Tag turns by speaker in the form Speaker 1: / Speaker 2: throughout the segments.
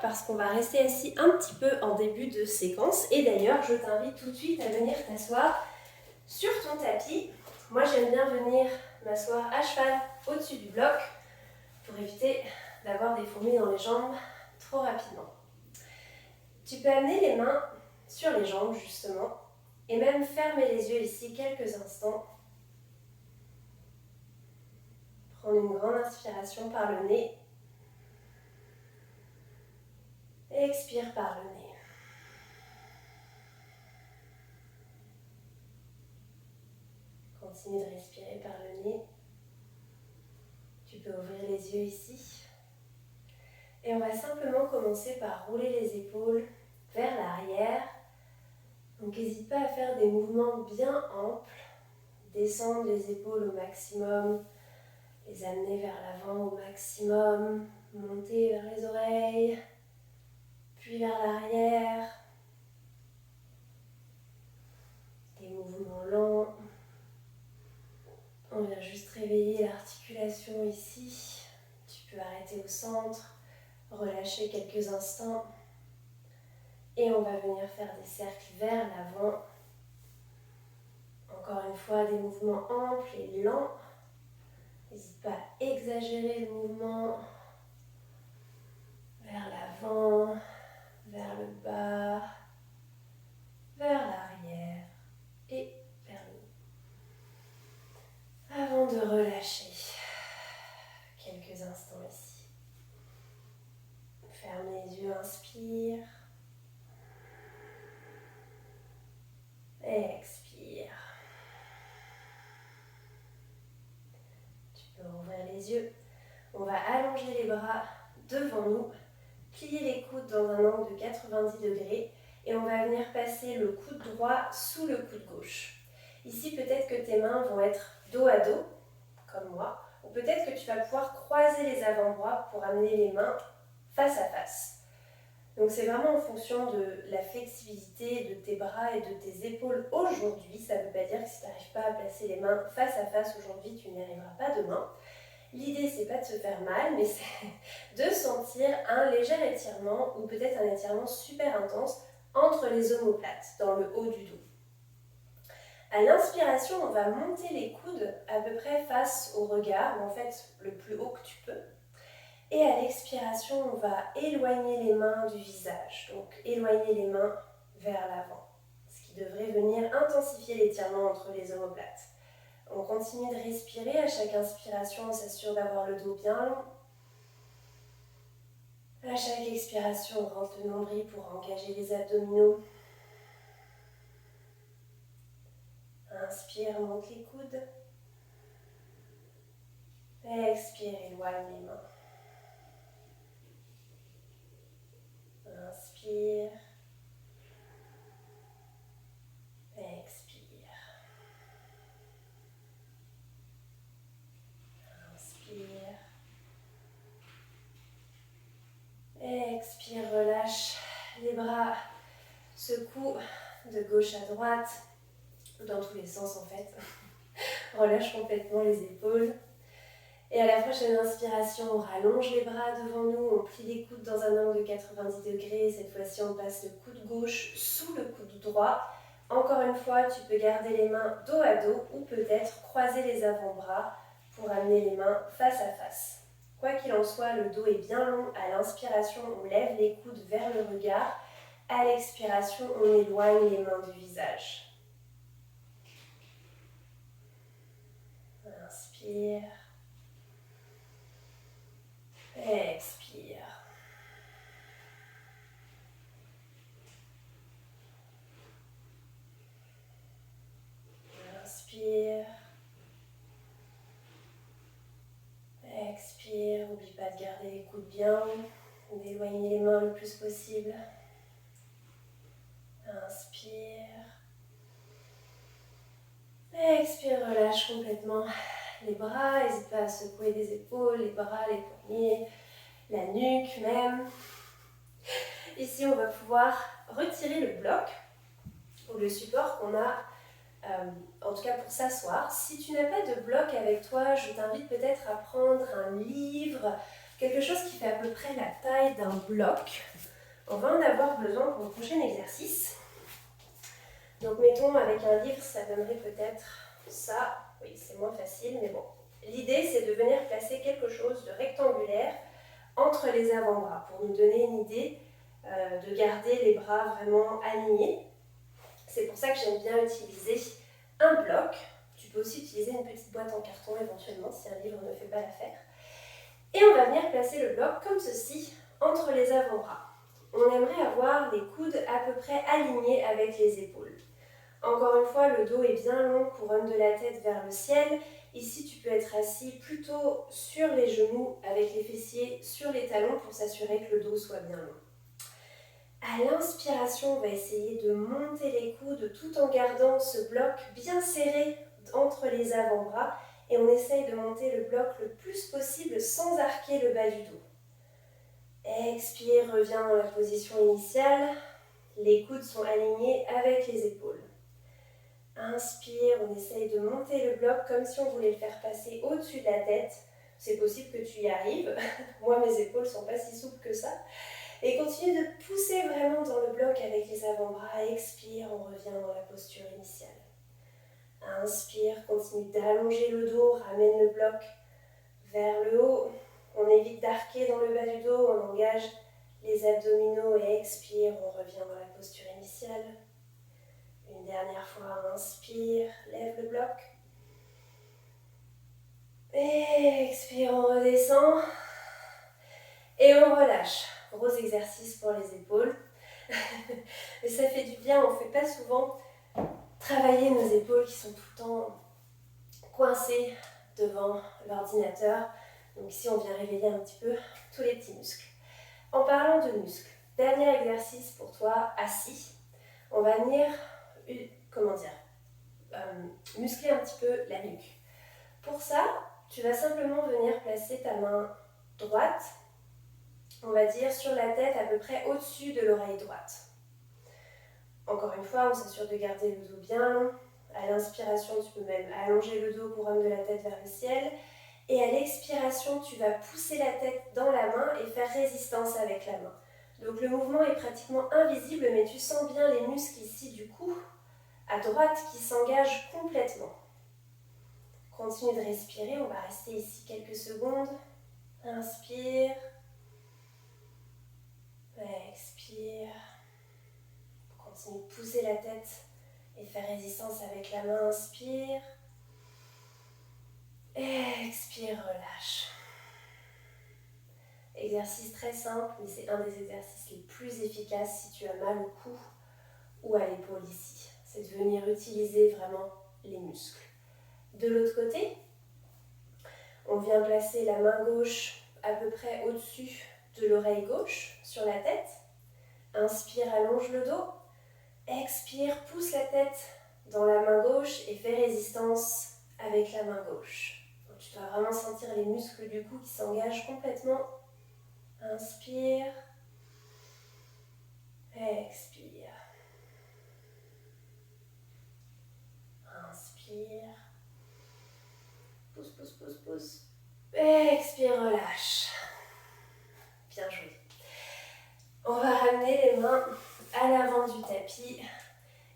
Speaker 1: parce qu'on va rester assis un petit peu en début de séquence. Et d'ailleurs, je t'invite tout de suite à venir t'asseoir sur ton tapis. Moi, j'aime bien venir m'asseoir à cheval au-dessus du bloc pour éviter d'avoir des fourmis dans les jambes trop rapidement. Tu peux amener les mains sur les jambes justement et même fermer les yeux ici quelques instants. Prendre une grande inspiration par le nez. Et expire par le nez. Continue de respirer par le nez. Tu peux ouvrir les yeux ici. Et on va simplement commencer par rouler les épaules vers l'arrière. Donc n'hésite pas à faire des mouvements bien amples. Descendre les épaules au maximum. Les amener vers l'avant au maximum. Monter vers les oreilles. Puis vers l'arrière. Des mouvements lents. On vient juste réveiller l'articulation ici. Tu peux arrêter au centre, relâcher quelques instants. Et on va venir faire des cercles vers l'avant. Encore une fois, des mouvements amples et lents. N'hésite pas à exagérer le mouvement. Vers l'avant, vers le bas, vers l'arrière et vers le haut. Avant de relâcher, quelques instants ici. Ferme les yeux, inspire. Expire. Tu peux ouvrir les yeux. On va allonger les bras devant nous, plier les coudes dans un angle de 90 degrés et on va venir passer le coude droit sous le coude gauche. Ici, peut-être que tes mains vont être dos à dos, comme moi, ou peut-être que tu vas pouvoir croiser les avant-bras pour amener les mains face à face. Donc c'est vraiment en fonction de la flexibilité de tes bras et de tes épaules aujourd'hui. Ça ne veut pas dire que si tu n'arrives pas à placer les mains face à face aujourd'hui, tu n'y arriveras pas demain. L'idée, c'est pas de se faire mal, mais c'est de sentir un léger étirement ou peut-être un étirement super intense entre les omoplates, dans le haut du dos. À l'inspiration, on va monter les coudes à peu près face au regard, ou en fait le plus haut que tu peux. Et à l'expiration, on va éloigner les mains du visage, donc éloigner les mains vers l'avant, ce qui devrait venir intensifier l'étirement entre les omoplates. On continue de respirer, à chaque inspiration, on s'assure d'avoir le dos bien long. À chaque expiration, on rentre le nombril pour engager les abdominaux. Inspire, monte les coudes. Expire, éloigne les mains. Inspire. Expire. Inspire. Expire, relâche les bras, secoue de gauche à droite, dans tous les sens en fait. Relâche complètement les épaules. Et à la prochaine inspiration, on rallonge les bras devant nous, on plie les coudes dans un angle de 90 degrés. Cette fois-ci, on passe le coude gauche sous le coude droit. Encore une fois, tu peux garder les mains dos à dos ou peut-être croiser les avant-bras pour amener les mains face à face. Quoi qu'il en soit, le dos est bien long. À l'inspiration, on lève les coudes vers le regard. À l'expiration, on éloigne les mains du visage. Inspire. Expire. Inspire. Expire. N'oublie pas de garder les coudes bien hauts, d'éloigner les mains le plus possible. Inspire. Expire, relâche complètement les bras. N'hésite pas à secouer les épaules, les bras, les poignets, la nuque même. Ici, on va pouvoir retirer le bloc ou le support qu'on a, en tout cas pour s'asseoir. Si tu n'as pas de bloc avec toi, je t'invite peut-être à prendre un livre, quelque chose qui fait à peu près la taille d'un bloc. On va en avoir besoin pour le prochain exercice. Donc mettons avec un livre, ça donnerait peut-être ça. Oui, c'est moins facile, mais bon. L'idée, c'est de venir placer quelque chose de rectangulaire entre les avant-bras pour nous donner une idée de garder les bras vraiment alignés. C'est pour ça que j'aime bien utiliser un bloc. Tu peux aussi utiliser une petite boîte en carton éventuellement si un livre ne fait pas l'affaire. Et on va venir placer le bloc comme ceci entre les avant-bras. On aimerait avoir les coudes à peu près alignés avec les épaules. Encore une fois, le dos est bien long, couronne de la tête vers le ciel. Ici, tu peux être assis plutôt sur les genoux avec les fessiers sur les talons pour s'assurer que le dos soit bien long. À l'inspiration, on va essayer de monter les coudes tout en gardant ce bloc bien serré entre les avant-bras et on essaye de monter le bloc le plus possible sans arquer le bas du dos. Expire, reviens dans la position initiale. Les coudes sont alignés avec les épaules. Inspire, on essaye de monter le bloc comme si on voulait le faire passer au-dessus de la tête. C'est possible que tu y arrives. Moi, mes épaules ne sont pas si souples que ça. Et continue de pousser vraiment dans le bloc avec les avant-bras. Expire, on revient dans la posture initiale. Inspire, continue d'allonger le dos, ramène le bloc vers le haut. On évite d'arquer dans le bas du dos, on engage les abdominaux et expire, on revient dans la posture initiale. Une dernière fois, inspire, lève le bloc. Et expire, on redescend. Et on relâche. Gros exercice pour les épaules. Mais ça fait du bien, on ne fait pas souvent travailler nos épaules qui sont tout le temps coincées devant l'ordinateur. Donc ici, on vient réveiller un petit peu tous les petits muscles. En parlant de muscles, dernier exercice pour toi, assis. On va venir, muscler un petit peu la nuque. Pour ça, tu vas simplement venir placer ta main droite, on va dire sur la tête à peu près au-dessus de l'oreille droite. Encore une fois, on s'assure de garder le dos bien long. À l'inspiration, tu peux même allonger le dos, couronne de la tête vers le ciel. Et à l'expiration, tu vas pousser la tête dans la main et faire résistance avec la main. Donc le mouvement est pratiquement invisible, mais tu sens bien les muscles ici du cou, à droite, qui s'engagent complètement. Continue de respirer, on va rester ici quelques secondes. Inspire. Expire. Continue de pousser la tête et faire résistance avec la main. Inspire. Expire, relâche. Exercice très simple, mais c'est un des exercices les plus efficaces si tu as mal au cou ou à l'épaule ici. C'est de venir utiliser vraiment les muscles. De l'autre côté, on vient placer la main gauche à peu près au-dessus de l'oreille gauche sur la tête. Inspire, allonge le dos. Expire, pousse la tête dans la main gauche et fais résistance avec la main gauche. Donc, tu dois vraiment sentir les muscles du cou qui s'engagent complètement. Inspire. Expire. Inspire. Pousse, pousse, pousse, pousse. Expire, relâche. Bien joué. On va ramener les mains à l'avant du tapis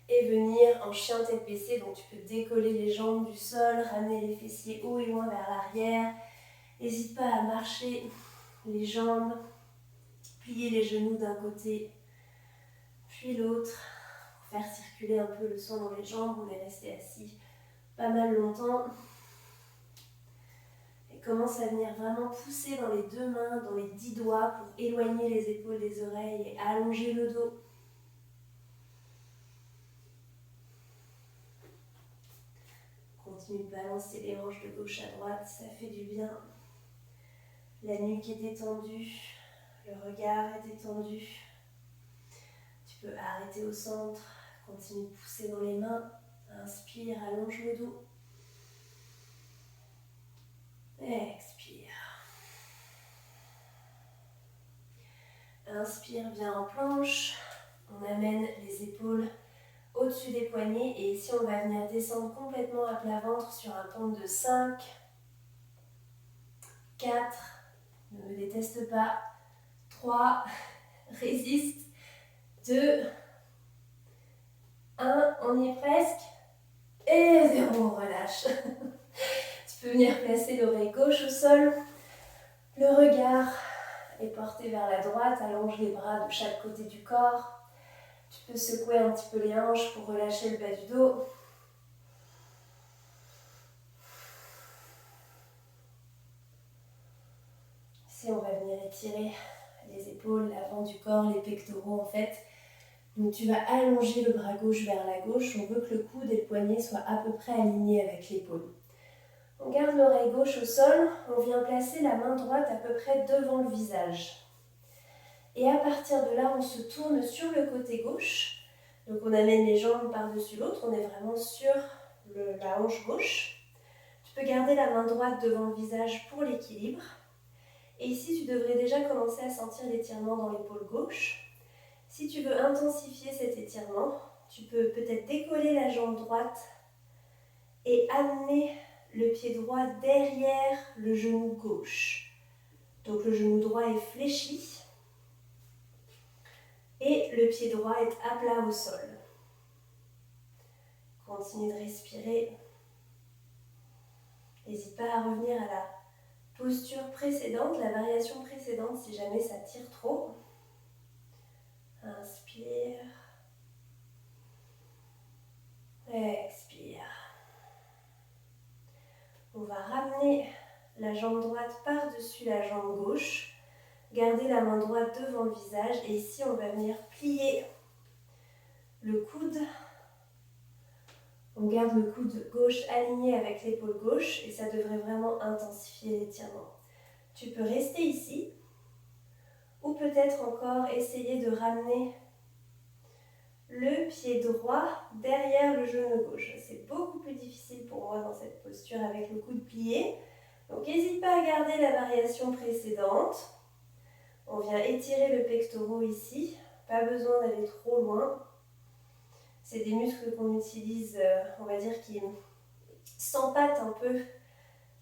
Speaker 1: et venir en chien tête baissée. Donc tu peux décoller les jambes du sol, ramener les fessiers haut et loin vers l'arrière. N'hésite pas à marcher les jambes, plier les genoux d'un côté puis l'autre pour faire circuler un peu le sang dans les jambes. On est resté assis pas mal longtemps. Et commence à venir vraiment pousser dans les deux mains, dans les 10 doigts pour éloigner les épaules des oreilles et allonger le dos. Continue de balancer les hanches de gauche à droite, ça fait du bien. La nuque est détendue, le regard est détendu. Tu peux arrêter au centre, continue de pousser dans les mains. Inspire, allonge le dos. Expire. Inspire, viens en planche. On amène les épaules au-dessus des poignets et ici on va venir descendre complètement à plat ventre sur un compte de 5, 4, ne me déteste pas, 3, résiste, 2, 1, on y est presque. Et 0, on relâche. Tu peux venir placer l'oreille gauche au sol. Le regard est porté vers la droite, allonge les bras de chaque côté du corps. Tu peux secouer un petit peu les hanches pour relâcher le bas du dos. Ici, on va venir étirer les épaules, l'avant du corps, les pectoraux en fait. Donc tu vas allonger le bras gauche vers la gauche. On veut que le coude et le poignet soient à peu près alignés avec l'épaule. On garde l'oreille gauche au sol. On vient placer la main droite à peu près devant le visage. Et à partir de là, on se tourne sur le côté gauche. Donc on amène les jambes par-dessus l'autre. On est vraiment sur la hanche gauche. Tu peux garder la main droite devant le visage pour l'équilibre. Et ici, tu devrais déjà commencer à sentir l'étirement dans l'épaule gauche. Si tu veux intensifier cet étirement, tu peux peut-être décoller la jambe droite et amener le pied droit derrière le genou gauche. Donc le genou droit est fléchi et le pied droit est à plat au sol. Continue de respirer. N'hésite pas à revenir à la posture précédente, la variation précédente si jamais ça tire trop. Inspire. Expire. On va ramener la jambe droite par-dessus la jambe gauche. Garder la main droite devant le visage. Et ici, on va venir plier le coude. On garde le coude gauche aligné avec l'épaule gauche. Et ça devrait vraiment intensifier l'étirement. Tu peux rester ici. Ou peut-être encore essayer de ramener le pied droit derrière le genou gauche. C'est beaucoup plus difficile pour moi dans cette posture avec le coude plié. Donc n'hésite pas à garder la variation précédente. On vient étirer le pectoral ici. Pas besoin d'aller trop loin. C'est des muscles qu'on utilise, on va dire, qui s'empâtent un peu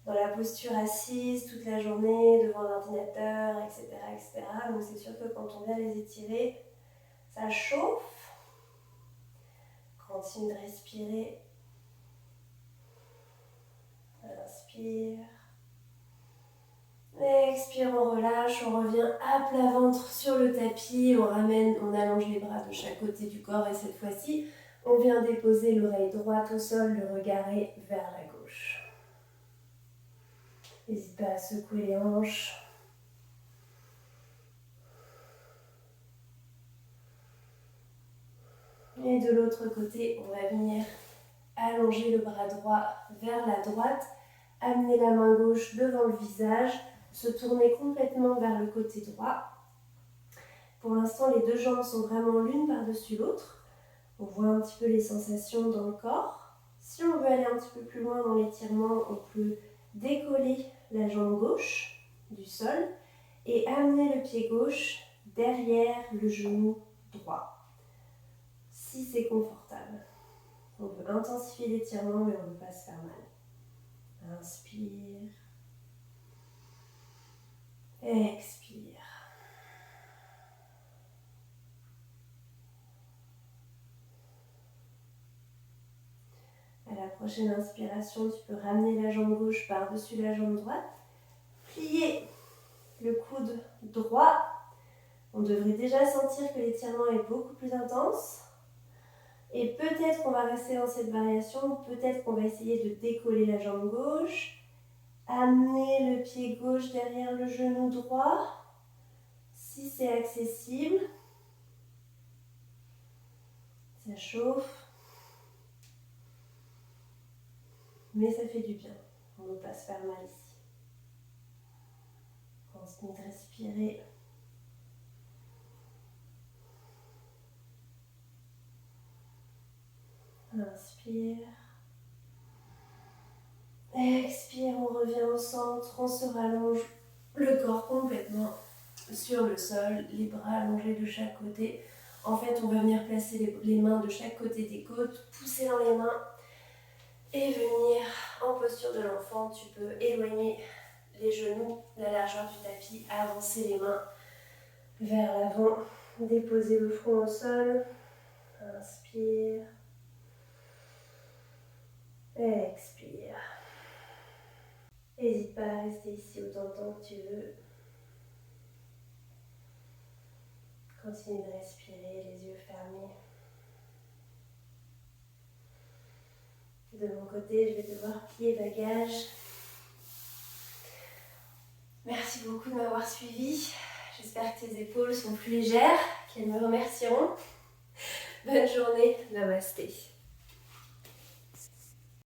Speaker 1: dans la posture assise toute la journée, devant l'ordinateur, etc., etc. Donc c'est sûr que quand on vient les étirer, ça chauffe. Continue de respirer. Inspire. Expire, on relâche, on revient à plat ventre sur le tapis, on allonge les bras de chaque côté du corps et cette fois-ci, on vient déposer l'oreille droite au sol, le regard est vers la gauche. N'hésite pas à secouer les hanches. Et de l'autre côté, on va venir allonger le bras droit vers la droite, amener la main gauche devant le visage, se tourner complètement vers le côté droit. Pour l'instant, les deux jambes sont vraiment l'une par-dessus l'autre. On voit un petit peu les sensations dans le corps. Si on veut aller un petit peu plus loin dans l'étirement, on peut décoller la jambe gauche du sol et amener le pied gauche derrière le genou droit. Si c'est confortable. On veut intensifier l'étirement, mais on ne veut pas se faire mal. Inspire. Expire. À la prochaine inspiration, tu peux ramener la jambe gauche par-dessus la jambe droite. Plier le coude droit. On devrait déjà sentir que l'étirement est beaucoup plus intense. Et peut-être qu'on va rester dans cette variation, peut-être qu'on va essayer de décoller la jambe gauche. Amener le pied gauche derrière le genou droit, si c'est accessible. Ça chauffe, mais ça fait du bien. On ne veut pas se faire mal ici. Continue de respirer. Inspire. Expire, on revient au centre, on se rallonge le corps complètement sur le sol, les bras allongés de chaque côté. En fait, on va venir placer les mains de chaque côté des côtes, pousser dans les mains et venir en posture de l'enfant. Tu peux éloigner les genoux de la largeur du tapis, avancer les mains vers l'avant Déposez le front au sol. Inspire. Expire. N'hésite pas à rester ici autant de temps que tu veux. Continue de respirer, les yeux fermés. De mon côté, je vais devoir plier bagage. Merci beaucoup de m'avoir suivi. J'espère que tes épaules sont plus légères, qu'elles me remercieront. Bonne journée, namasté.